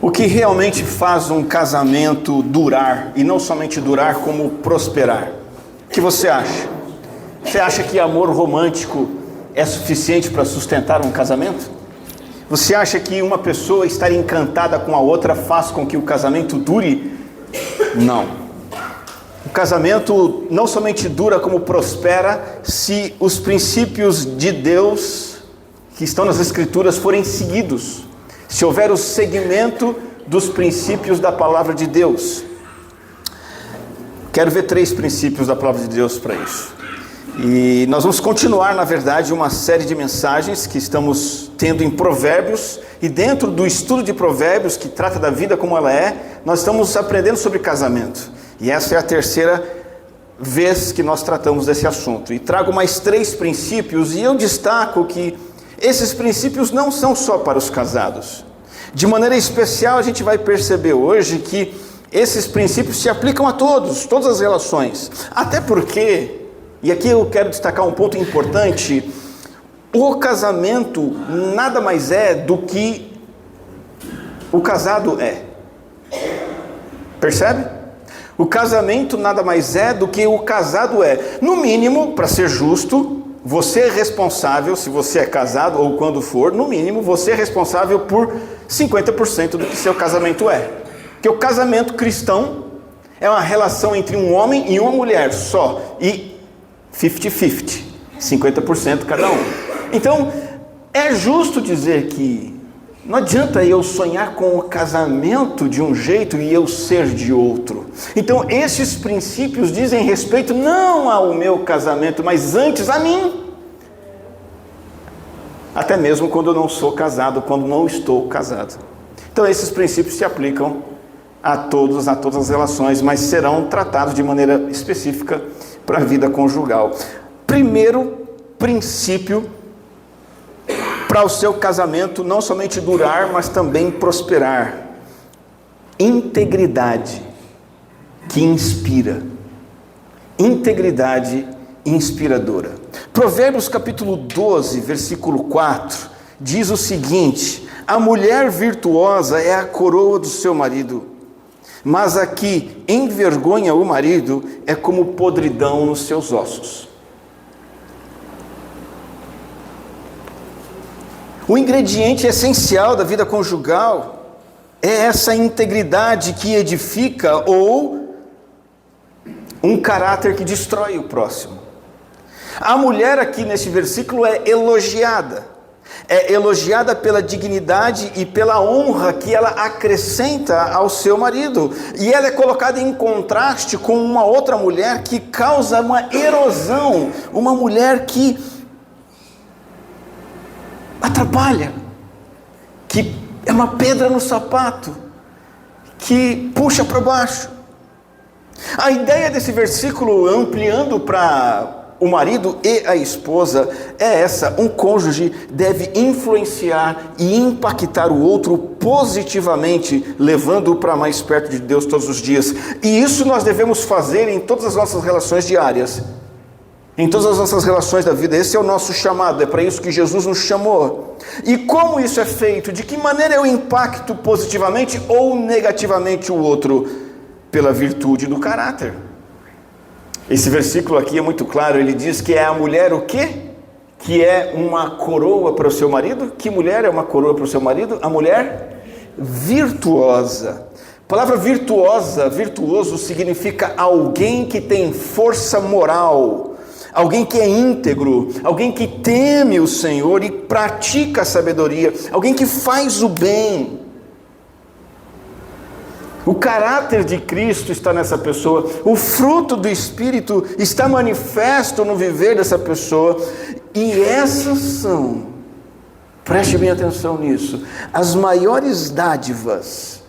O que realmente faz um casamento durar, e não somente durar, como prosperar? O que você acha? Você acha que amor romântico é suficiente para sustentar um casamento? Você acha que uma pessoa estar encantada com a outra faz com que o casamento dure? Não. O casamento não somente dura, como prospera, se os princípios de Deus que estão nas Escrituras forem seguidos. Se houver o seguimento dos princípios da palavra de Deus. Quero ver 3 princípios da palavra de Deus para isso. E nós vamos continuar, na verdade, uma série de mensagens que estamos tendo em Provérbios. E dentro do estudo de Provérbios, que trata da vida como ela é, nós estamos aprendendo sobre casamento. E essa é a 3ª vez que nós tratamos desse assunto. E trago mais 3 princípios, e eu destaco que esses princípios não são só para os casados. De maneira especial, a gente vai perceber hoje que esses princípios se aplicam a todos, todas as relações. Até porque, e aqui eu quero destacar um ponto importante, o casamento nada mais é do que o casado é. Percebe? O casamento nada mais é do que o casado é. No mínimo, para ser justo, você é responsável, se você é casado ou quando for, no mínimo, você é responsável por 50% do que seu casamento é. Porque o casamento cristão é uma relação entre um homem e uma mulher só. E 50-50, 50% cada um. Então, é justo dizer que não adianta eu sonhar com o casamento de um jeito e eu ser de outro. Então, esses princípios dizem respeito não ao meu casamento, mas antes a mim. Até mesmo quando eu não sou casado, quando não estou casado. Então, esses princípios se aplicam a todas as relações, mas serão tratados de maneira específica para a vida conjugal. Primeiro princípio para o seu casamento não somente durar, mas também prosperar. Integridade que inspira. Integridade inspiradora. Provérbios capítulo 12, versículo 4, diz o seguinte: a mulher virtuosa é a coroa do seu marido, mas a que envergonha o marido é como podridão nos seus ossos. O ingrediente essencial da vida conjugal é essa integridade que edifica ou um caráter que destrói o próximo. A mulher aqui nesse versículo é elogiada pela dignidade e pela honra que ela acrescenta ao seu marido. E ela é colocada em contraste com uma outra mulher que causa uma erosão, uma mulher que atrapalha, que é uma pedra no sapato, que puxa para baixo. A ideia desse versículo, ampliando para o marido e a esposa, é essa: um cônjuge deve influenciar e impactar o outro positivamente, levando-o para mais perto de Deus todos os dias. E isso nós devemos fazer em todas as nossas relações diárias, em todas as nossas relações da vida. Esse é o nosso chamado, é para isso que Jesus nos chamou. E como isso é feito? De que maneira eu impacto positivamente ou negativamente o outro? Pela virtude do caráter. Esse versículo aqui é muito claro, ele diz que é a mulher o quê? Que é uma coroa para o seu marido. Que mulher é uma coroa para o seu marido? A mulher virtuosa. A palavra virtuosa, virtuoso, significa alguém que tem força moral, alguém que é íntegro, alguém que teme o Senhor e pratica a sabedoria, alguém que faz o bem. O caráter de Cristo está nessa pessoa, o fruto do Espírito está manifesto no viver dessa pessoa, e essas são, preste bem atenção nisso, as maiores dádivas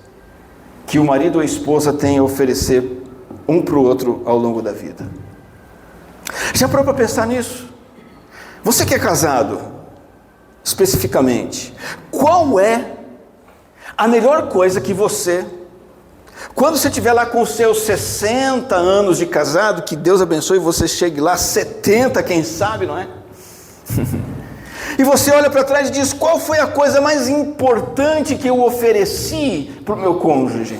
que o marido ou a esposa tem a oferecer um para o outro ao longo da vida. Já parou para pensar nisso? Você que é casado, especificamente, qual é a melhor coisa que você, quando você estiver lá com os seus 60 anos de casado, que Deus abençoe e você chegue lá, 70 quem sabe, não é? E você olha para trás e diz: qual foi a coisa mais importante que eu ofereci para o meu cônjuge?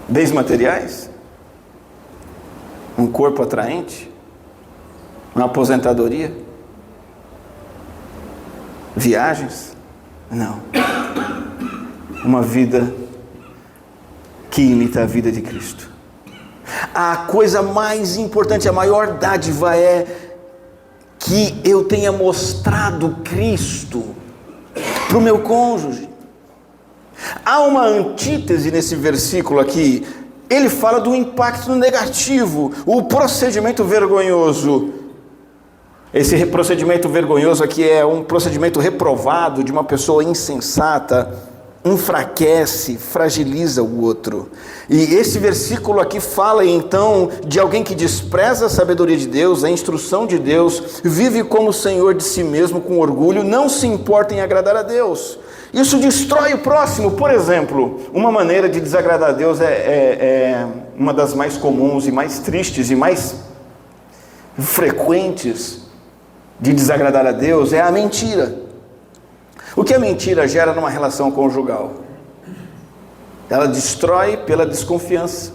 Bens materiais? Um corpo atraente? Uma aposentadoria? Viagens? Não. Uma vida que imita a vida de Cristo. A coisa mais importante, a maior dádiva é que eu tenha mostrado Cristo para o meu cônjuge. Há uma antítese nesse versículo aqui. Ele fala do impacto negativo, o procedimento vergonhoso. Esse procedimento vergonhoso aqui é um procedimento reprovado de uma pessoa insensata, enfraquece, fragiliza o outro. E esse versículo aqui fala então de alguém que despreza a sabedoria de Deus, a instrução de Deus, vive como senhor de si mesmo com orgulho, não se importa em agradar a Deus. Isso destrói o próximo. Por exemplo, uma maneira de desagradar a Deus é uma das mais comuns e mais tristes e mais frequentes de desagradar a Deus é a mentira. O que a mentira gera numa relação conjugal? Ela destrói pela desconfiança.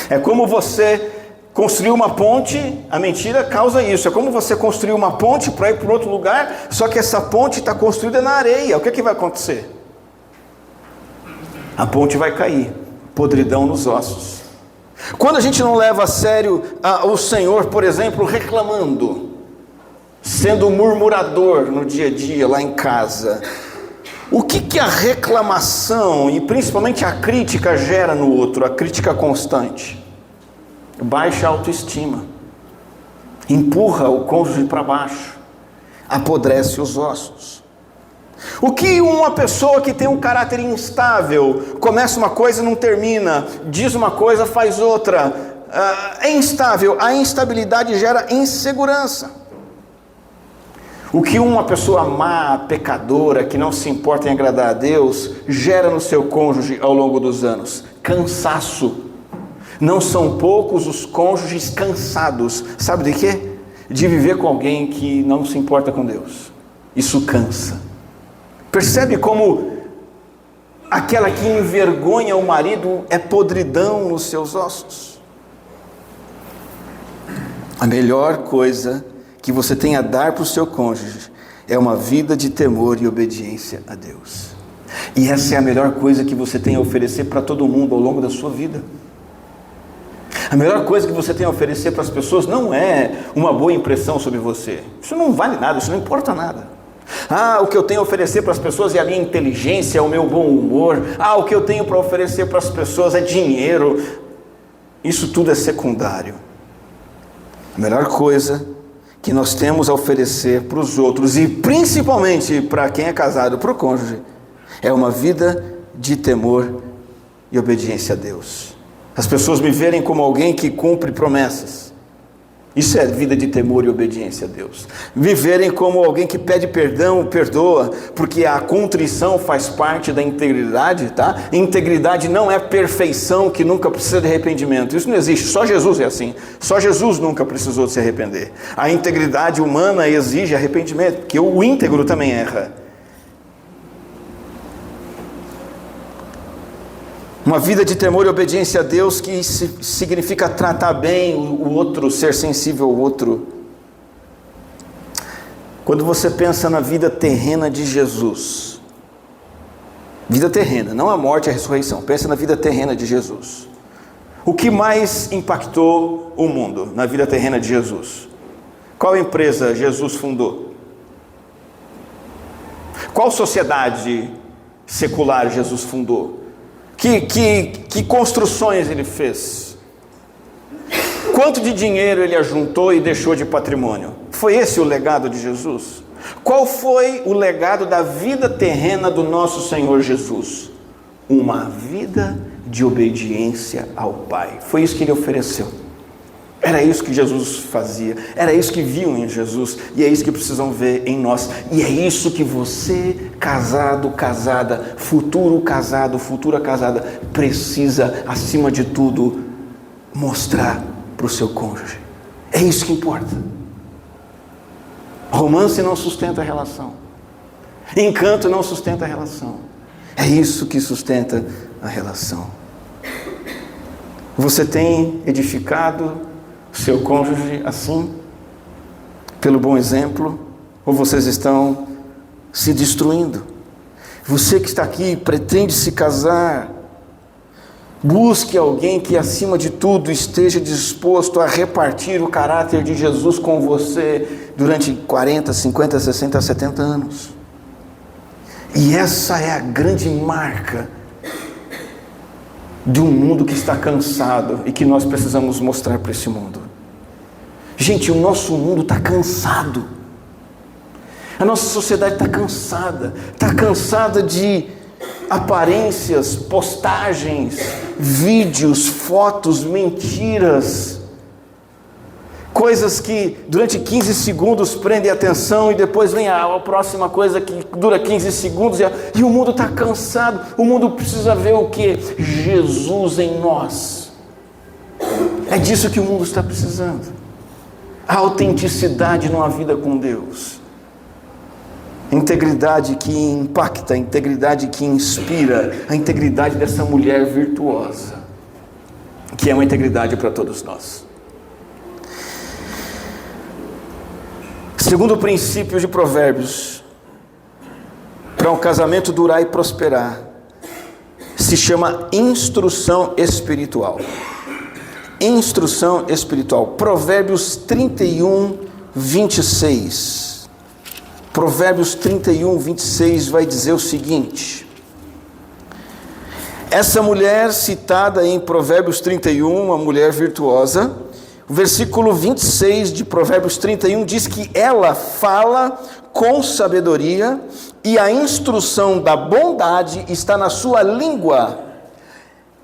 É como você construir uma ponte, a mentira causa isso. É como você construir uma ponte para ir para outro lugar, só que essa ponte está construída na areia. O que vai acontecer? A ponte vai cair, podridão nos ossos. Quando a gente não leva a sério o Senhor, por exemplo, reclamando, sendo murmurador no dia a dia lá em casa, o que a reclamação e principalmente a crítica gera no outro, a crítica constante? Baixa autoestima, empurra o cônjuge para baixo, apodrece os ossos. O que uma pessoa que tem um caráter instável, começa uma coisa e não termina, diz uma coisa, faz outra, é instável. A instabilidade gera insegurança. O que uma pessoa má, pecadora, que não se importa em agradar a Deus, gera no seu cônjuge ao longo dos anos? Cansaço. Não são poucos os cônjuges cansados. Sabe de quê? De viver com alguém que não se importa com Deus. Isso cansa. Percebe como aquela que envergonha o marido é podridão nos seus ossos? A melhor coisa que você tem a dar para o seu cônjuge é uma vida de temor e obediência a Deus. E essa é a melhor coisa que você tem a oferecer para todo mundo ao longo da sua vida. A melhor coisa que você tem a oferecer para as pessoas não é uma boa impressão sobre você. Isso não vale nada, isso não importa nada. O que eu tenho a oferecer para as pessoas é a minha inteligência, é o meu bom humor. O que eu tenho para oferecer para as pessoas é dinheiro. Isso tudo é secundário. A melhor coisa que nós temos a oferecer para os outros, e principalmente para quem é casado, para o cônjuge, é uma vida de temor e obediência a Deus. As pessoas me verem como alguém que cumpre promessas. Isso é vida de temor e obediência a Deus. Me verem como alguém que pede perdão, perdoa, porque a contrição faz parte da integridade, tá? Integridade não é perfeição que nunca precisa de arrependimento. Isso não existe, só Jesus é assim. Só Jesus nunca precisou se arrepender. A integridade humana exige arrependimento, porque o íntegro também erra. Uma vida de temor e obediência a Deus que significa tratar bem o outro, ser sensível ao outro. Quando você pensa na vida terrena de Jesus, vida terrena, não a morte e a ressurreição, pensa na vida terrena de Jesus. O que mais impactou o mundo na vida terrena de Jesus? Qual empresa Jesus fundou? Qual sociedade secular Jesus fundou? Que construções ele fez? Quanto de dinheiro ele ajuntou e deixou de patrimônio? Foi esse o legado de Jesus? Qual foi o legado da vida terrena do nosso Senhor Jesus? Uma vida de obediência ao Pai. Foi isso que ele ofereceu. Era isso que Jesus fazia, era isso que viam em Jesus, e é isso que precisam ver em nós, e é isso que você, casado, casada, futuro casado, futura casada, precisa, acima de tudo, mostrar para o seu cônjuge. É isso que importa. Romance não sustenta a relação. Encanto não sustenta a relação. É isso que sustenta a relação. Você tem edificado seu cônjuge assim? Pelo bom exemplo? Ou vocês estão se destruindo? Você que está aqui pretende se casar, busque alguém que acima de tudo esteja disposto a repartir o caráter de Jesus com você durante 40, 50, 60, 70 anos. E essa é a grande marca de um mundo que está cansado e que nós precisamos mostrar para esse mundo. Gente, o nosso mundo está cansado. A nossa sociedade está cansada de aparências, postagens, vídeos, fotos, mentiras, coisas que durante 15 segundos prendem a atenção e depois vem a próxima coisa que dura 15 segundos e o mundo está cansado. O mundo precisa ver o quê? Jesus em nós. É disso que o mundo está precisando. A autenticidade numa vida com Deus. Integridade que impacta, integridade que inspira, a integridade dessa mulher virtuosa, que é uma integridade para todos nós. Segundo princípio de Provérbios, para um casamento durar e prosperar, se chama instrução espiritual. Instrução espiritual. Provérbios 31, 26. Provérbios 31, 26 vai dizer o seguinte: essa mulher citada em Provérbios 31, uma mulher virtuosa, o versículo 26 de Provérbios 31 diz que ela fala com sabedoria e a instrução da bondade está na sua língua.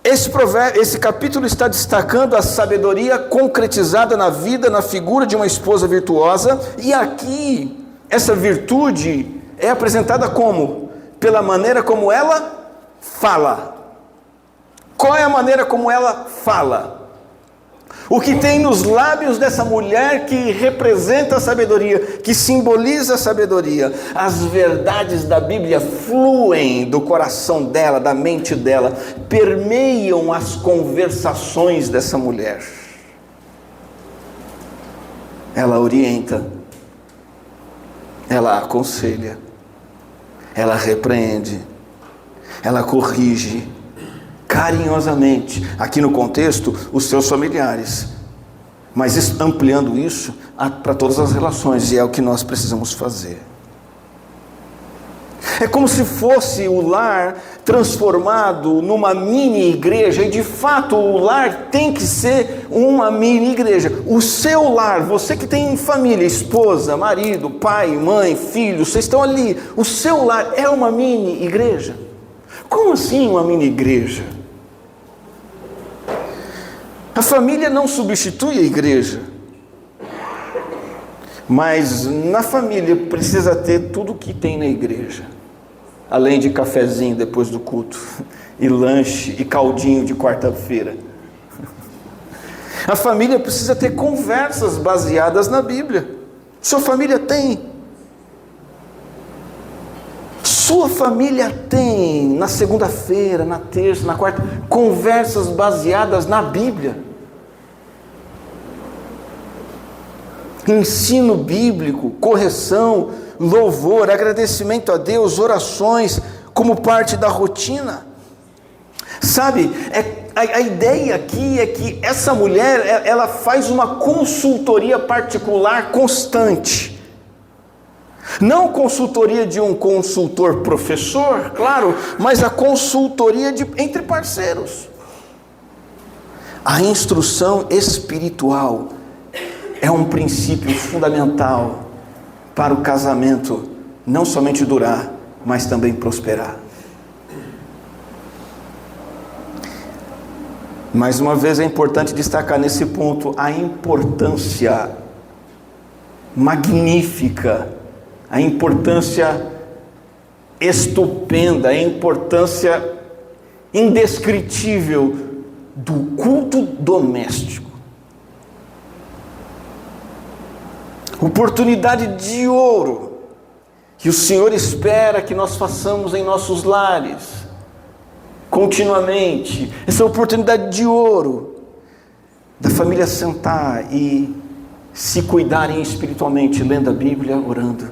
Esse capítulo está destacando a sabedoria concretizada na vida, na figura de uma esposa virtuosa, e aqui essa virtude é apresentada como? Pela maneira como ela fala. Qual é a maneira como ela fala? O que tem nos lábios dessa mulher que representa a sabedoria, que simboliza a sabedoria? As verdades da Bíblia fluem do coração dela, da mente dela, permeiam as conversações dessa mulher. Ela orienta, ela aconselha, ela repreende, ela corrige carinhosamente, aqui no contexto, os seus familiares, mas ampliando isso para todas as relações, e é o que nós precisamos fazer. É como se fosse o lar transformado numa mini igreja, e de fato o lar tem que ser uma mini igreja. O seu lar, você que tem família, esposa, marido, pai, mãe, filho, vocês estão ali, o seu lar é uma mini igreja. Como assim uma mini igreja? A família não substitui a igreja, mas na família precisa ter tudo o que tem na igreja, além de cafezinho depois do culto, e lanche, e caldinho de quarta-feira. A família precisa ter conversas baseadas na Bíblia. Sua família tem. Sua família tem, na segunda-feira, na terça, na quarta, conversas baseadas na Bíblia. Ensino bíblico, correção, louvor, agradecimento a Deus, orações, como parte da rotina. Sabe, a ideia aqui é que essa mulher, ela faz uma consultoria particular constante. Não consultoria de um consultor professor, claro, mas a consultoria entre parceiros. A instrução espiritual é um princípio fundamental para o casamento não somente durar, mas também prosperar. Mais uma vez é importante destacar nesse ponto a importância magnífica, a importância estupenda, a importância indescritível do culto doméstico. oportunidade de ouro, que o Senhor espera que nós façamos em nossos lares, continuamente, essa oportunidade de ouro, da família sentar e se cuidarem espiritualmente, lendo a Bíblia, orando,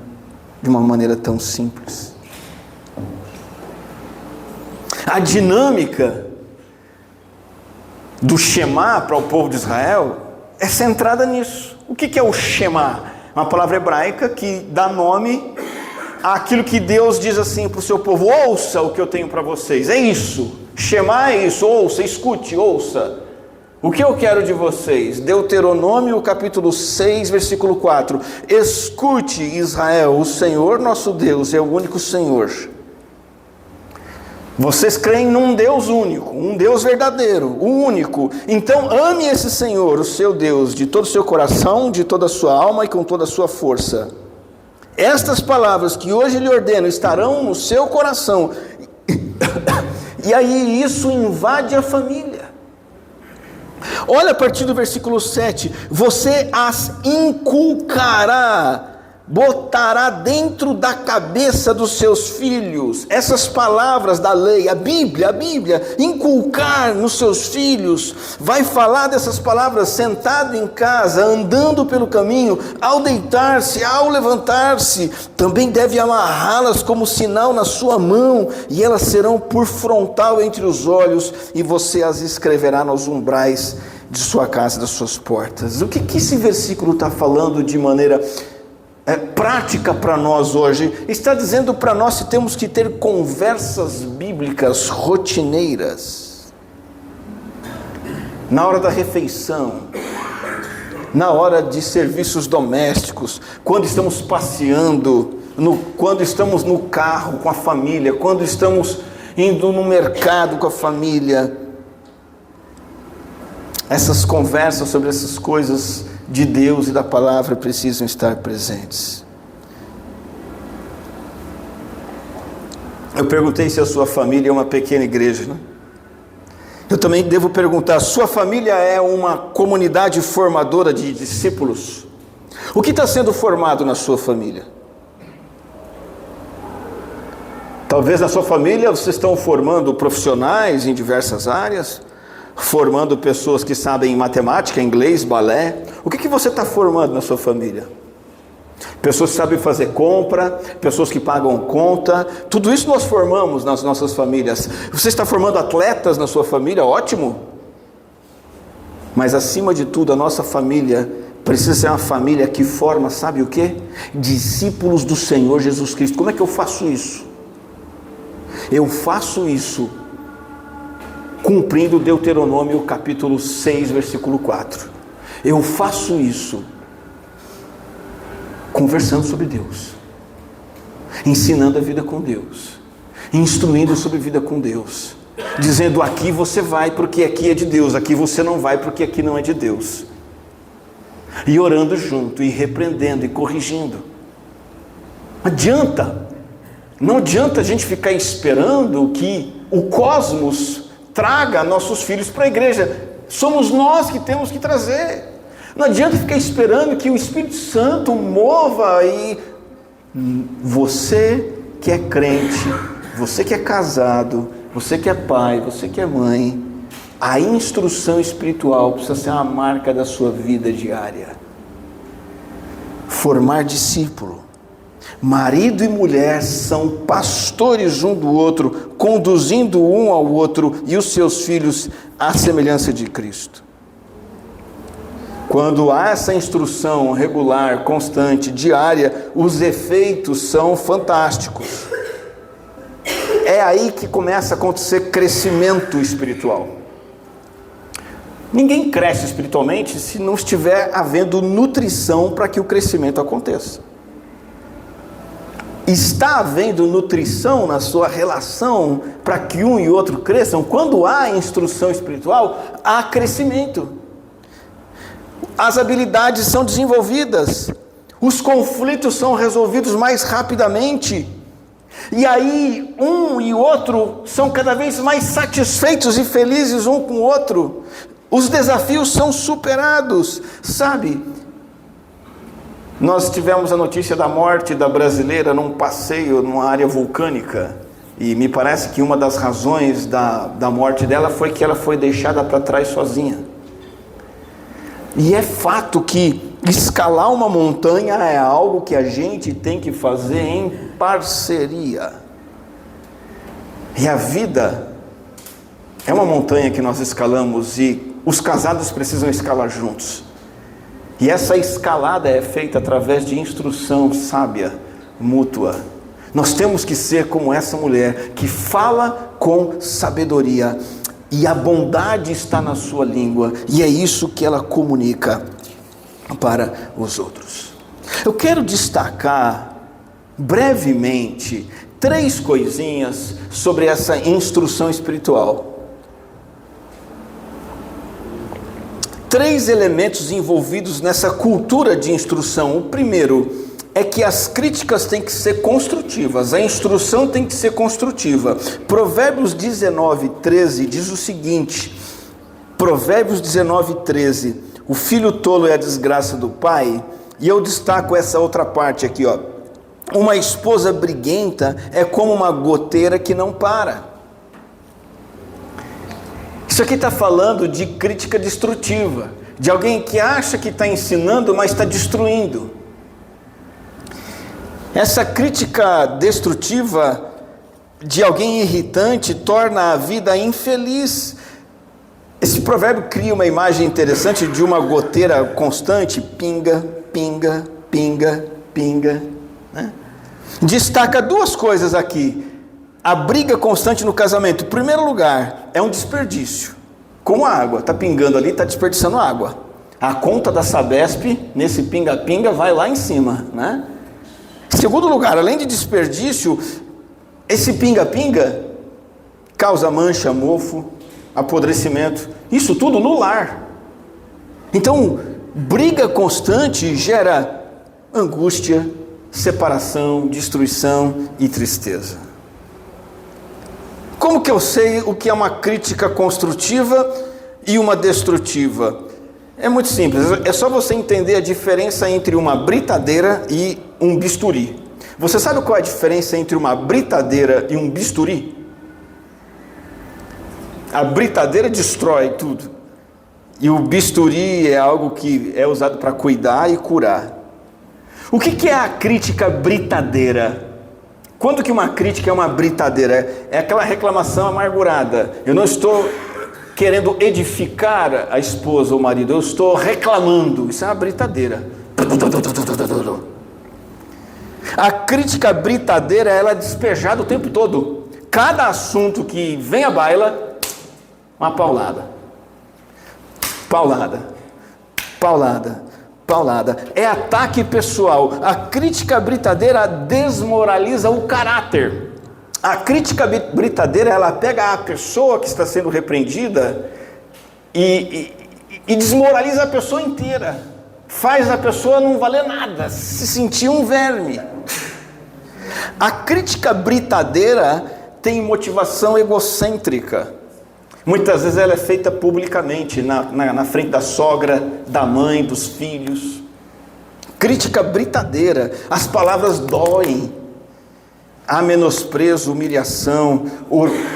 de uma maneira tão simples. A dinâmica do Shema para o povo de Israel é centrada nisso. O que é o Shema? Uma palavra hebraica que dá nome àquilo que Deus diz assim para o seu povo: ouça o que eu tenho para vocês. É isso. Shema é isso. Ouça, escute, ouça. O que eu quero de vocês? Deuteronômio capítulo 6, versículo 4. Escute, Israel, o Senhor nosso Deus é o único Senhor. Vocês creem num Deus único, um Deus verdadeiro, o único. Então ame esse Senhor, o seu Deus, de todo o seu coração, de toda a sua alma e com toda a sua força. Estas palavras que hoje lhe ordeno estarão no seu coração. E aí isso invade a família. Olha a partir do versículo 7. Você as inculcará, botará dentro da cabeça dos seus filhos. Essas palavras da lei, a Bíblia, inculcar nos seus filhos. Vai falar dessas palavras sentado em casa, andando pelo caminho, ao deitar-se, ao levantar-se. Também deve amarrá-las como sinal na sua mão, e elas serão por frontal entre os olhos, e você as escreverá nos umbrais de sua casa, das suas portas. O que esse versículo está falando de maneira prática para nós hoje? Está dizendo para nós que temos que ter conversas bíblicas rotineiras, na hora da refeição, na hora de serviços domésticos, quando estamos passeando, quando estamos no carro com a família, quando estamos indo no mercado com a família. Essas conversas sobre essas coisas de Deus e da palavra precisam estar presentes. Eu perguntei se a sua família é uma pequena igreja, né? Eu também devo perguntar: sua família é uma comunidade formadora de discípulos? O que está sendo formado na sua família? Talvez na sua família vocês estão formando profissionais em diversas áreas, formando pessoas que sabem matemática, inglês, balé. O que você está formando na sua família? Pessoas que sabem fazer compra, pessoas que pagam conta. Tudo isso nós formamos nas nossas famílias. Você está formando atletas na sua família? Ótimo. Mas acima de tudo, a nossa família precisa ser uma família que forma, sabe o quê? Discípulos do Senhor Jesus Cristo. Como é que eu faço isso? Eu faço isso cumprindo Deuteronômio capítulo 6, versículo 4. Eu faço isso conversando sobre Deus, ensinando a vida com Deus, instruindo sobre vida com Deus, dizendo: aqui você vai porque aqui é de Deus, aqui você não vai porque aqui não é de Deus, e orando junto, e repreendendo, e corrigindo. Não adianta a gente ficar esperando que o cosmos traga nossos filhos para a igreja. Somos nós que temos que trazer. Não adianta ficar esperando que o Espírito Santo mova. E você que é crente, você que é casado, você que é pai, você que é mãe, a instrução espiritual precisa ser uma marca da sua vida diária. Formar discípulo. Marido e mulher são pastores um do outro, conduzindo um ao outro e os seus filhos à semelhança de Cristo. Quando há essa instrução regular, constante, diária, os efeitos são fantásticos. É aí que começa a acontecer crescimento espiritual. Ninguém cresce espiritualmente se não estiver havendo nutrição para que o crescimento aconteça. Está havendo nutrição na sua relação para que um e outro cresçam? Quando há instrução espiritual, há crescimento. As habilidades são desenvolvidas, os conflitos são resolvidos mais rapidamente, e aí um e outro são cada vez mais satisfeitos e felizes um com o outro. Os desafios são superados, sabe? Nós tivemos a notícia da morte da brasileira num passeio numa área vulcânica, e me parece que uma das razões da morte dela foi que ela foi deixada para trás sozinha. E é fato que escalar uma montanha é algo que a gente tem que fazer em parceria. E a vida é uma montanha que nós escalamos, e os casados precisam escalar juntos. E essa escalada é feita através de instrução sábia, mútua. Nós temos que ser como essa mulher, que fala com sabedoria, e a bondade está na sua língua, e é isso que ela comunica para os outros. Eu quero destacar brevemente 3 coisinhas sobre essa instrução espiritual. 3 elementos envolvidos nessa cultura de instrução. O primeiro é que as críticas têm que ser construtivas, a instrução tem que ser construtiva. Provérbios 19:13 diz o seguinte, Provérbios 19:13, o filho tolo é a desgraça do pai, e eu destaco essa outra parte aqui, ó. Uma esposa briguenta é como uma goteira que não para. Isso aqui está falando de crítica destrutiva, de alguém que acha que está ensinando, mas está destruindo. Essa crítica destrutiva de alguém irritante torna a vida infeliz. Esse provérbio cria uma imagem interessante de uma goteira constante, pinga, pinga, pinga, pinga, né? Destaca 2 coisas aqui. A briga constante no casamento. Em primeiro lugar, é um desperdício. Como a água, está pingando ali, está desperdiçando água. A conta da Sabesp, nesse pinga-pinga, vai lá em cima, né? Em segundo lugar, além de desperdício, esse pinga-pinga causa mancha, mofo, apodrecimento. Isso tudo no lar. Então, briga constante gera angústia, separação, destruição e tristeza. Como que eu sei o que é uma crítica construtiva e uma destrutiva? É muito simples, é só você entender a diferença entre uma britadeira e um bisturi. Você sabe qual é a diferença entre uma britadeira e um bisturi? A britadeira destrói tudo, e o bisturi é algo que é usado para cuidar e curar. O que é a crítica britadeira? Quando que uma crítica é uma britadeira? É aquela reclamação amargurada. Eu não estou querendo edificar a esposa ou o marido, eu estou reclamando. Isso é uma britadeira. A crítica britadeira, ela é despejada o tempo todo. Cada assunto que vem à baila, uma paulada. Paulada. Paulada. Paulada. É ataque pessoal. A crítica britadeira desmoraliza o caráter. A crítica britadeira, ela pega a pessoa que está sendo repreendida e desmoraliza a pessoa inteira. Faz a pessoa não valer nada, se sentir um verme. A crítica britadeira tem motivação egocêntrica. Muitas vezes ela é feita publicamente, na frente da sogra, da mãe, dos filhos. Crítica britadeira, as palavras doem. Há menosprezo, humilhação,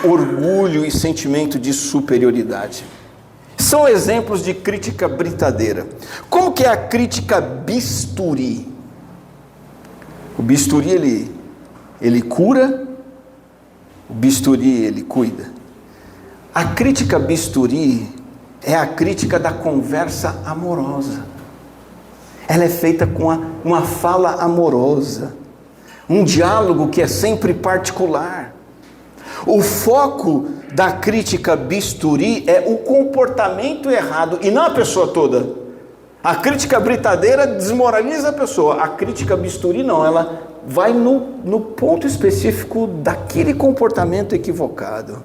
orgulho e sentimento de superioridade. São exemplos de crítica britadeira. Como que é a crítica bisturi? O bisturi ele cura, o bisturi ele cuida. A crítica bisturi é a crítica da conversa amorosa. Ela é feita com uma fala amorosa, um diálogo que é sempre particular. O foco da crítica bisturi é o comportamento errado e não a pessoa toda. A crítica britadeira desmoraliza a pessoa, a crítica bisturi não, ela vai no ponto específico daquele comportamento equivocado.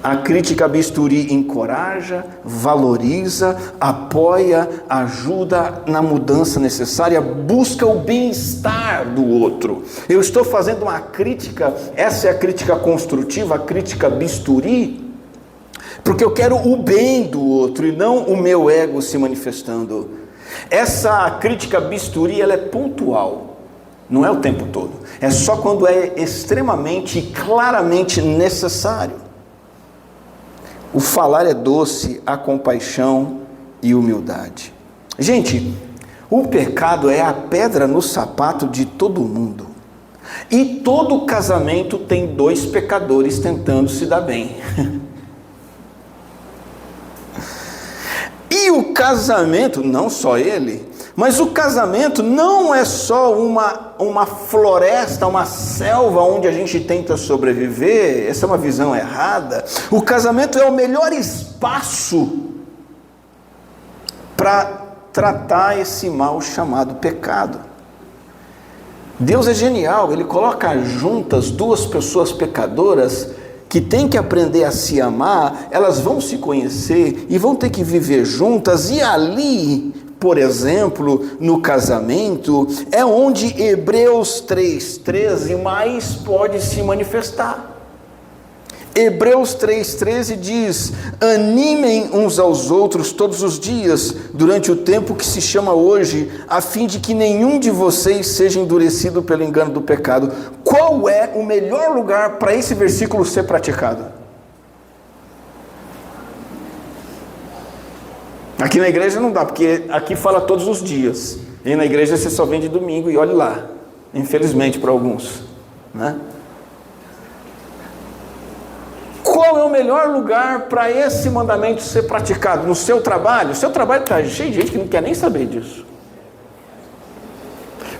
A crítica bisturi encoraja, valoriza, apoia, ajuda na mudança necessária, busca o bem-estar do outro. Eu estou fazendo uma crítica, essa é a crítica construtiva, a crítica bisturi, porque eu quero o bem do outro e não o meu ego se manifestando. Essa crítica bisturi, ela é pontual, não é o tempo todo. É só quando é extremamente e claramente necessário. O falar é doce, a compaixão e humildade. Gente, o pecado é a pedra no sapato de todo mundo. E todo casamento tem dois pecadores tentando se dar bem. E o casamento, não só ele, mas o casamento não é só uma floresta, uma selva onde a gente tenta sobreviver. Essa é uma visão errada. O casamento é o melhor espaço para tratar esse mal chamado pecado. Deus é genial, Ele coloca juntas duas pessoas pecadoras que têm que aprender a se amar, elas vão se conhecer e vão ter que viver juntas, e ali, por exemplo, no casamento, é onde Hebreus 3,13 mais pode se manifestar. Hebreus 3,13 diz: animem uns aos outros todos os dias, durante o tempo que se chama hoje, a fim de que nenhum de vocês seja endurecido pelo engano do pecado. Qual é o melhor lugar para esse versículo ser praticado? Aqui na igreja não dá, porque aqui fala todos os dias, e na igreja você só vem de domingo, e olhe lá, infelizmente para alguns, né? Qual é o melhor lugar para esse mandamento ser praticado? No seu trabalho? O seu trabalho está cheio de gente que não quer nem saber disso.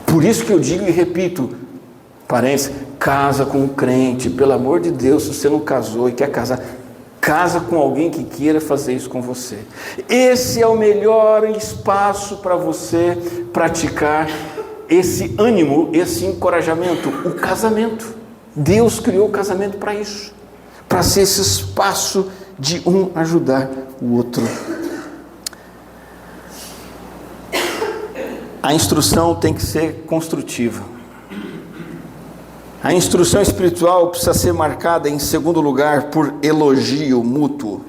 Por isso que eu digo e repito, parentes, casa com um crente, pelo amor de Deus, se você não casou e quer casar, casa com alguém que queira fazer isso com você. Esse é o melhor espaço para você praticar esse ânimo, esse encorajamento, o casamento. Deus criou o casamento para isso, para ser esse espaço de um ajudar o outro. A instrução tem que ser construtiva. A instrução espiritual precisa ser marcada, em segundo lugar, por elogio mútuo.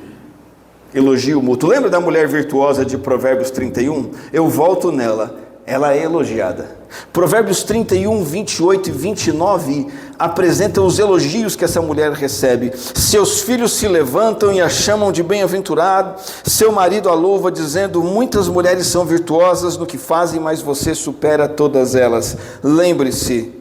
Elogio mútuo. Lembra da mulher virtuosa de Provérbios 31? Eu volto nela. Ela é elogiada. Provérbios 31, 28 e 29 apresentam os elogios que essa mulher recebe. Seus filhos se levantam e a chamam de bem-aventurado. Seu marido a louva, dizendo: muitas mulheres são virtuosas no que fazem, mas você supera todas elas. Lembre-se,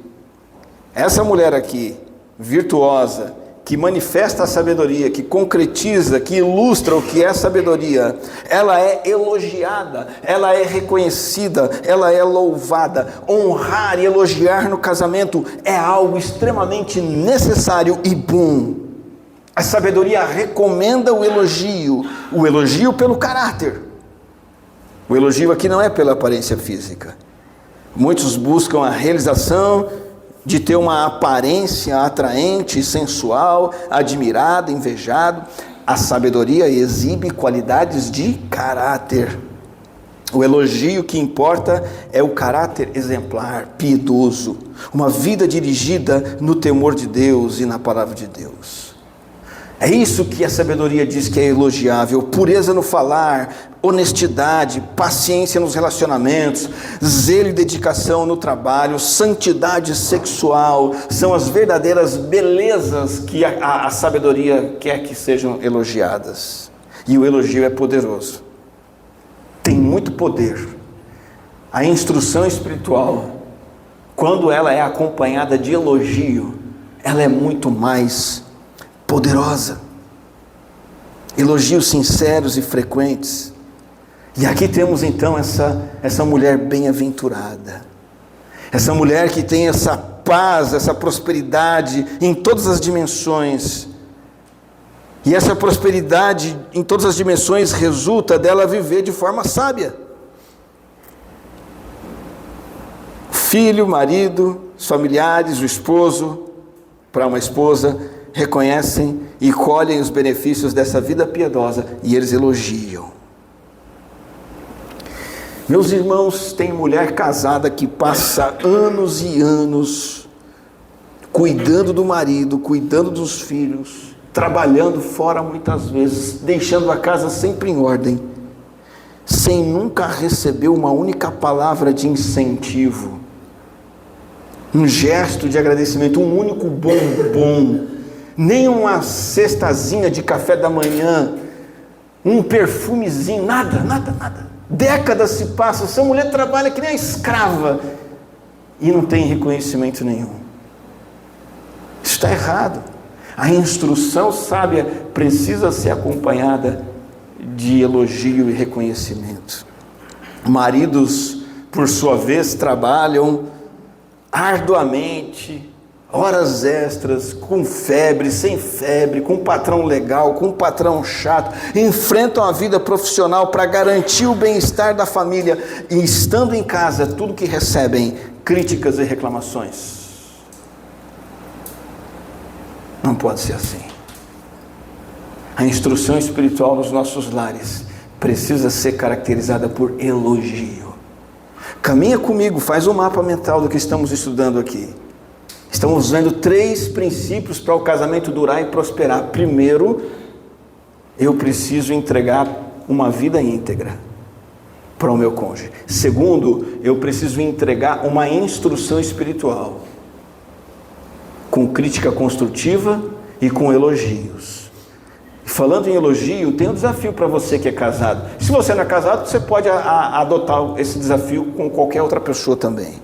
essa mulher aqui, virtuosa, que manifesta a sabedoria, que concretiza, que ilustra o que é sabedoria, ela é elogiada, ela é reconhecida, ela é louvada. Honrar e elogiar no casamento é algo extremamente necessário e bom. A sabedoria recomenda o elogio pelo caráter. O elogio aqui não é pela aparência física. Muitos buscam a realização de ter uma aparência atraente, sensual, admirado, invejado. A sabedoria exibe qualidades de caráter. O elogio que importa é o caráter exemplar, piedoso, uma vida dirigida no temor de Deus e na palavra de Deus. É isso que a sabedoria diz que é elogiável: pureza no falar, honestidade, paciência nos relacionamentos, zelo e dedicação no trabalho, santidade sexual, são as verdadeiras belezas que a sabedoria quer que sejam elogiadas. E o elogio é poderoso, tem muito poder. A instrução espiritual, quando ela é acompanhada de elogio, ela é muito mais poderosa. Elogios sinceros e frequentes. E aqui temos então essa mulher bem-aventurada, essa mulher que tem essa paz, essa prosperidade em todas as dimensões. E essa prosperidade em todas as dimensões resulta dela viver de forma sábia. O filho, o marido, os familiares, o esposo, para uma esposa, reconhecem e colhem os benefícios dessa vida piedosa e eles elogiam. Meus irmãos, tem mulher casada que passa anos e anos cuidando do marido, cuidando dos filhos, trabalhando fora muitas vezes, deixando a casa sempre em ordem. sem nunca receber uma única palavra de incentivo, um gesto de agradecimento, um único bombom, nem uma cestazinha de café da manhã, um perfumezinho, nada. Décadas se passam, essa mulher trabalha que nem a escrava e não tem reconhecimento nenhum. Isso está errado. A instrução sábia precisa ser acompanhada de elogio e reconhecimento. Maridos, por sua vez, trabalham arduamente, horas extras, com febre, sem febre, com um patrão legal, com um patrão chato, enfrentam a vida profissional para garantir o bem-estar da família e, estando em casa, tudo que recebem, críticas e reclamações. Não pode ser assim. A instrução espiritual nos nossos lares precisa ser caracterizada por elogio. Caminha comigo, faz um mapa mental do que estamos estudando aqui. Estamos vendo 3 princípios para o casamento durar e prosperar. Primeiro, eu preciso entregar uma vida íntegra para o meu cônjuge. Segundo, eu preciso entregar uma instrução espiritual, com crítica construtiva e com elogios. Falando em elogio, tem um desafio para você que é casado. Se você não é casado, você pode adotar esse desafio com qualquer outra pessoa também.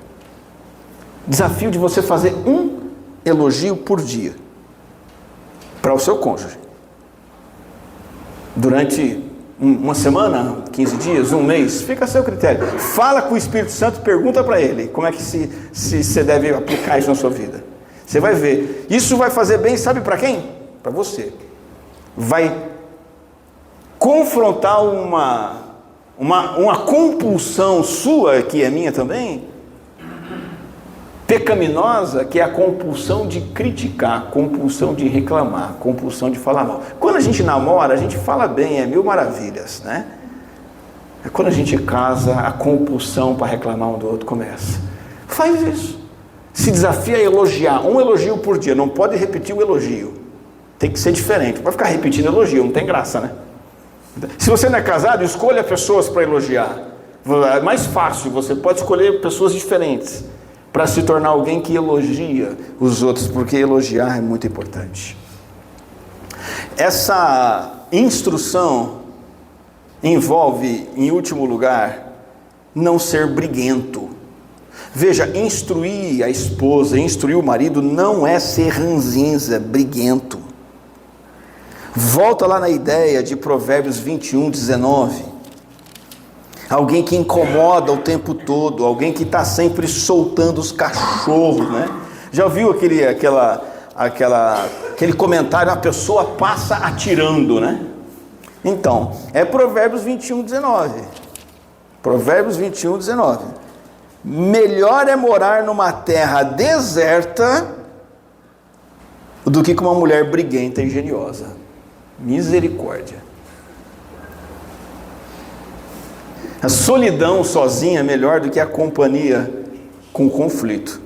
Desafio de você fazer um elogio por dia para o seu cônjuge. Durante uma semana, 15 dias, um mês, fica a seu critério. Fala com o Espírito Santo, pergunta para ele como é que se você deve aplicar isso na sua vida. Você vai ver. Isso vai fazer bem, sabe para quem? Para você. Vai confrontar uma compulsão sua, que é minha também, pecaminosa, que é a compulsão de criticar, compulsão de reclamar, compulsão de falar mal. Quando a gente namora, a gente fala bem, é 1000 maravilhas, né? Quando a gente casa, a compulsão para reclamar um do outro começa. Faz isso. Se desafia a elogiar, um elogio por dia, não pode repetir o elogio. Tem que ser diferente, não vai ficar repetindo elogio, não tem graça, né? Se você não é casado, escolha pessoas para elogiar. É mais fácil, você pode escolher pessoas diferentes para se tornar alguém que elogia os outros, porque elogiar é muito importante. Essa instrução envolve, em último lugar, não ser briguento. Veja, instruir a esposa, instruir o marido não é ser ranzinza, briguento. Volta lá na ideia de Provérbios 21, 19. Alguém que incomoda o tempo todo, alguém que está sempre soltando os cachorros, né? Já ouviu aquele comentário, a pessoa passa atirando, né? Então, é Provérbios 21, 19. Provérbios 21, 19. Melhor é morar numa terra deserta do que com uma mulher briguenta e engenhosa. Misericórdia. A solidão sozinha é melhor do que a companhia com conflito.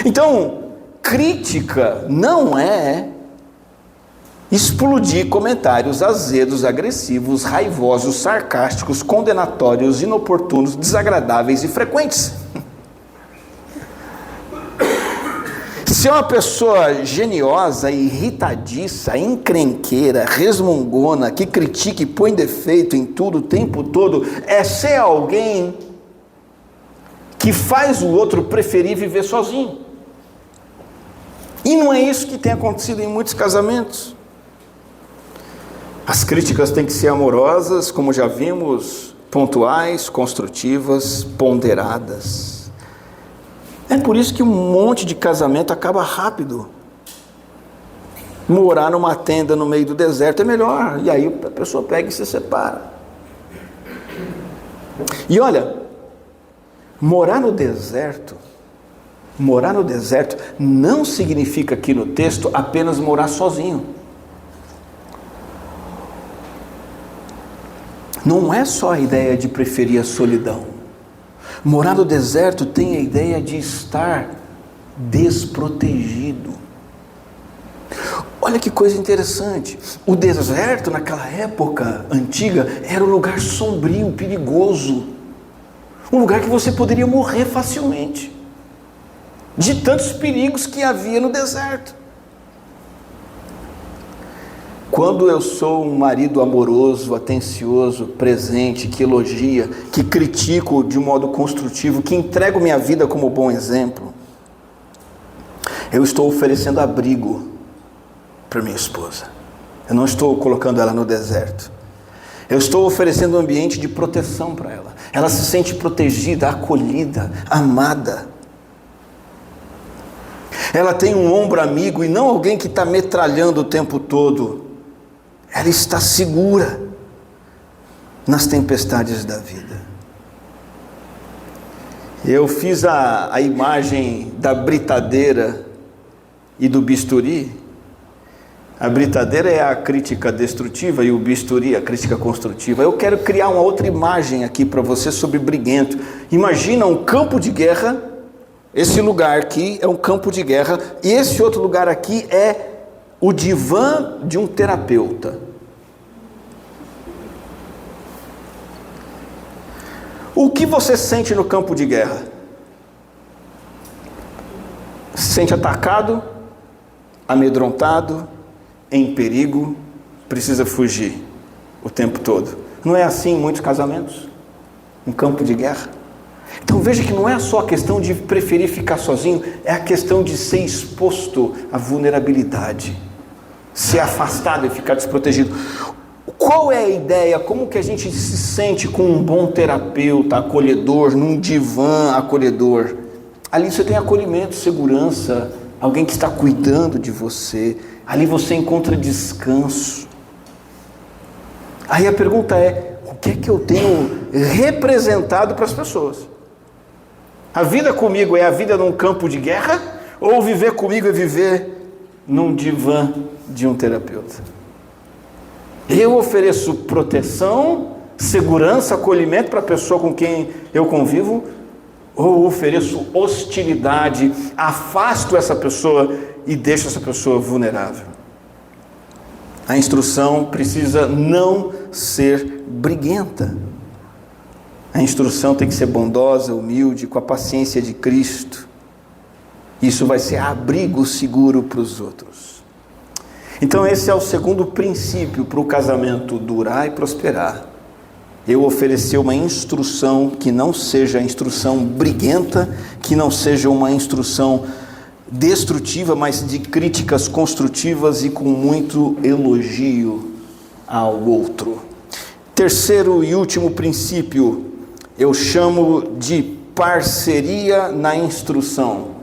Então, crítica não é explodir comentários azedos, agressivos, raivosos, sarcásticos, condenatórios, inoportunos, desagradáveis e frequentes. Se é uma pessoa geniosa, irritadiça, encrenqueira, resmungona, que critica e põe defeito em tudo o tempo todo, é ser alguém que faz o outro preferir viver sozinho. E não é isso que tem acontecido em muitos casamentos. As críticas têm que ser amorosas, como já vimos, pontuais, construtivas, ponderadas. É por isso que um monte de casamento acaba rápido. Morar numa tenda no meio do deserto é melhor. E aí a pessoa pega e se separa. E olha, morar no deserto não significa aqui no texto apenas morar sozinho. Não é só a ideia de preferir a solidão. Morar no deserto tem a ideia de estar desprotegido. Olha que coisa interessante. O deserto, naquela época antiga, era um lugar sombrio, perigoso. Um lugar que você poderia morrer facilmente, de tantos perigos que havia no deserto. Quando eu sou um marido amoroso, atencioso, presente, que elogia, que critico de um modo construtivo, que entrego minha vida como bom exemplo, eu estou oferecendo abrigo para minha esposa. Eu não estou colocando ela no deserto. Eu estou oferecendo um ambiente de proteção para ela. Ela se sente protegida, acolhida, amada. Ela tem um ombro amigo e não alguém que está metralhando o tempo todo. Ela está segura nas tempestades da vida. Eu fiz a imagem da britadeira e do bisturi. A britadeira é a crítica destrutiva e o bisturi a crítica construtiva. Eu quero criar uma outra imagem aqui para você sobre briguento. Imagina um campo de guerra. Esse lugar aqui é um campo de guerra e esse outro lugar aqui é o divã de um terapeuta. O que você sente no campo de guerra? Se sente atacado, amedrontado, em perigo, precisa fugir o tempo todo. Não é assim em muitos casamentos? Um campo de guerra? Então veja que não é só a questão de preferir ficar sozinho, é a questão de ser exposto à vulnerabilidade, ser afastado e ficar desprotegido. Qual é a ideia? Como que a gente se sente com um bom terapeuta acolhedor, num divã acolhedor? Ali você tem acolhimento, segurança, alguém que está cuidando de você. Ali você encontra descanso. Aí a pergunta é, o que é que eu tenho representado para as pessoas? A vida comigo é a vida num campo de guerra? Ou viver comigo é viver num divã de um terapeuta? Eu ofereço proteção, segurança, acolhimento para a pessoa com quem eu convivo? Ou ofereço hostilidade, afasto essa pessoa e deixo essa pessoa vulnerável? A instrução precisa não ser briguenta. A instrução tem que ser bondosa, humilde, com a paciência de Cristo. Isso vai ser abrigo seguro para os outros. Então esse é o segundo princípio para o casamento durar e prosperar. Eu oferecer uma instrução que não seja instrução briguenta, que não seja uma instrução destrutiva, mas de críticas construtivas e com muito elogio ao outro. Terceiro e último princípio, eu chamo de parceria na instrução.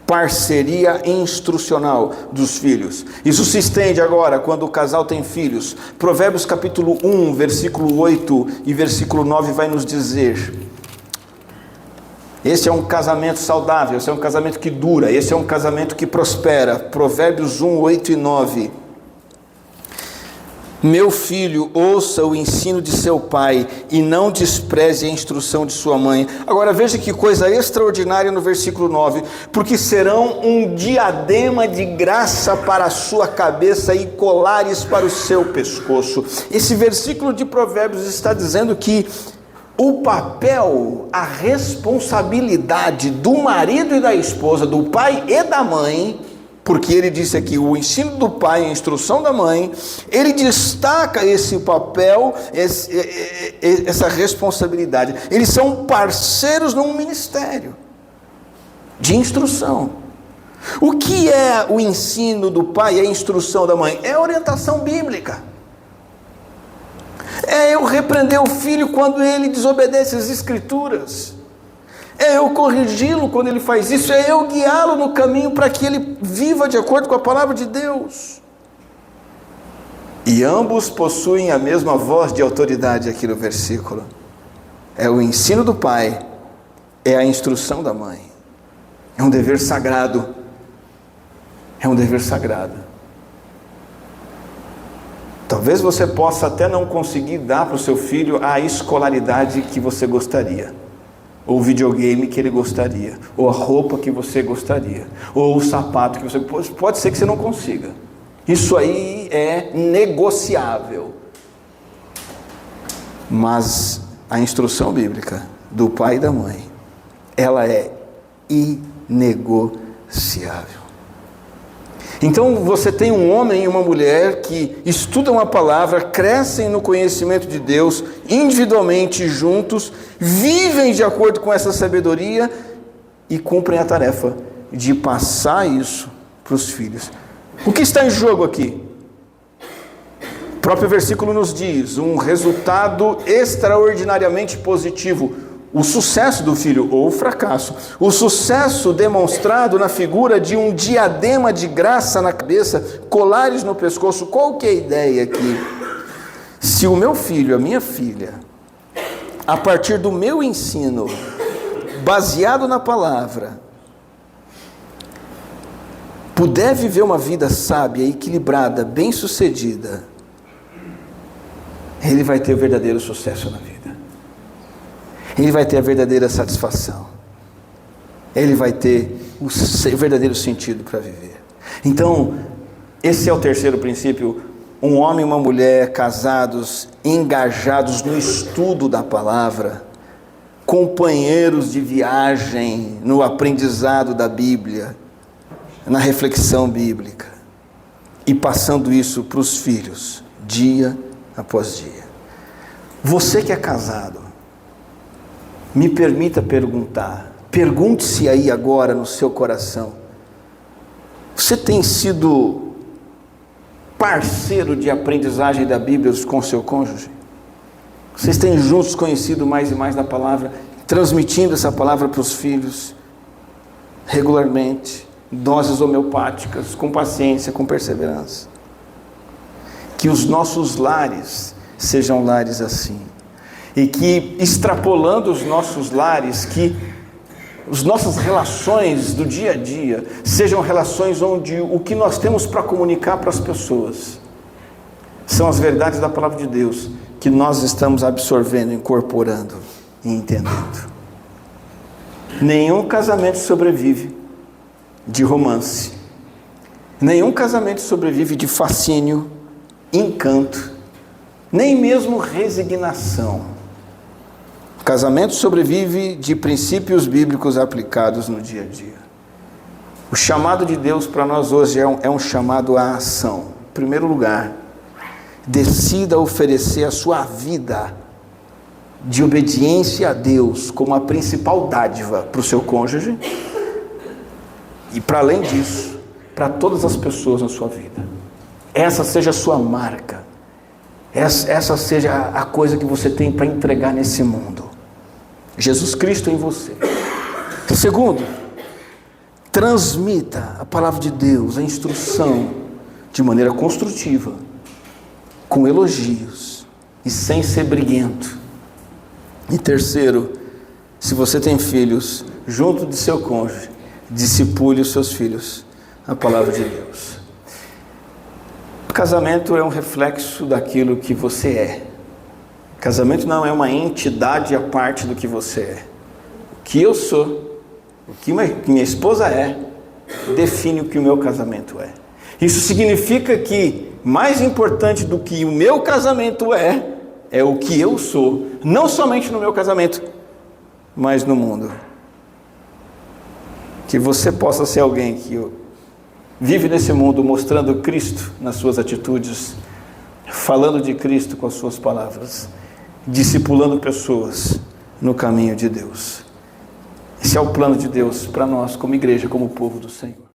Parceria instrucional dos filhos. Isso se estende agora quando o casal tem filhos. Provérbios capítulo 1, versículo 8 e versículo 9 vai nos dizer: esse é um casamento saudável, esse é um casamento que dura, esse é um casamento que prospera. Provérbios 1, 8 e 9. Meu filho, ouça o ensino de seu pai e não despreze a instrução de sua mãe. Agora veja que coisa extraordinária no versículo 9. Porque serão um diadema de graça para a sua cabeça e colares para o seu pescoço. Esse versículo de Provérbios está dizendo que o papel, a responsabilidade do marido e da esposa, do pai e da mãe, porque ele disse aqui, o ensino do pai, a instrução da mãe, ele destaca esse papel, essa responsabilidade. Eles são parceiros num ministério de instrução. O que é o ensino do pai e a instrução da mãe? É a orientação bíblica. É eu repreender o filho quando ele desobedece às escrituras. É eu corrigi-lo quando ele faz isso, é eu guiá-lo no caminho para que ele viva de acordo com a palavra de Deus. E ambos possuem a mesma voz de autoridade aqui no versículo. É o ensino do pai, é a instrução da mãe. É um dever sagrado. É um dever sagrado. Talvez você possa até não conseguir dar para o seu filho a escolaridade que você gostaria, ou o videogame que ele gostaria, ou a roupa que você gostaria, ou o sapato que você... Pode ser que você não consiga. Isso aí é negociável. Mas a instrução bíblica do pai e da mãe, ela é inegociável. Então você tem um homem e uma mulher que estudam a palavra, crescem no conhecimento de Deus, individualmente juntos, vivem de acordo com essa sabedoria e cumprem a tarefa de passar isso para os filhos. O que está em jogo aqui? O próprio versículo nos diz, um resultado extraordinariamente positivo, o sucesso do filho ou o fracasso. O sucesso demonstrado na figura de um diadema de graça na cabeça, colares no pescoço. Qual que é a ideia aqui? Se o meu filho, a minha filha, a partir do meu ensino, baseado na palavra, puder viver uma vida sábia, equilibrada, bem-sucedida, ele vai ter o verdadeiro sucesso na vida. Ele vai ter a verdadeira satisfação. Ele vai ter o verdadeiro sentido para viver. Então, esse é o terceiro princípio. Um homem e uma mulher casados, engajados no estudo da palavra, companheiros de viagem no aprendizado da Bíblia, na reflexão bíblica, e passando isso para os filhos, dia após dia. Você que é casado, me permita perguntar, pergunte-se aí agora no seu coração, você tem sido parceiro de aprendizagem da Bíblia com seu cônjuge? Vocês têm juntos conhecido mais e mais da palavra, transmitindo essa palavra para os filhos, regularmente, doses homeopáticas, com paciência, com perseverança. Que os nossos lares sejam lares assim. E que, extrapolando os nossos lares, que as nossas relações do dia a dia sejam relações onde o que nós temos para comunicar para as pessoas são as verdades da palavra de Deus, que nós estamos absorvendo, incorporando e entendendo. Nenhum casamento sobrevive de romance. Nenhum casamento sobrevive de fascínio, encanto, nem mesmo resignação. O casamento sobrevive de princípios bíblicos aplicados no dia a dia. O chamado de Deus para nós hoje é um chamado à ação. Em primeiro lugar, decida oferecer a sua vida de obediência a Deus como a principal dádiva para o seu cônjuge e, para além disso, para todas as pessoas na sua vida. Essa seja a sua marca, essa seja a coisa que você tem para entregar nesse mundo. Jesus Cristo em você. Segundo, transmita a palavra de Deus, a instrução, de maneira construtiva, com elogios e sem ser briguento. E terceiro, se você tem filhos, junto de seu cônjuge, discipule os seus filhos a palavra de Deus. O casamento é um reflexo daquilo que você é. O casamento não é uma entidade à parte do que você é. O que eu sou, o que minha esposa é, define o que o meu casamento é. Isso significa que mais importante do que o meu casamento é o que eu sou, não somente no meu casamento, mas no mundo. Que você possa ser alguém que vive nesse mundo mostrando Cristo nas suas atitudes, falando de Cristo com as suas palavras, discipulando pessoas no caminho de Deus. Esse é o plano de Deus para nós como igreja, como povo do Senhor.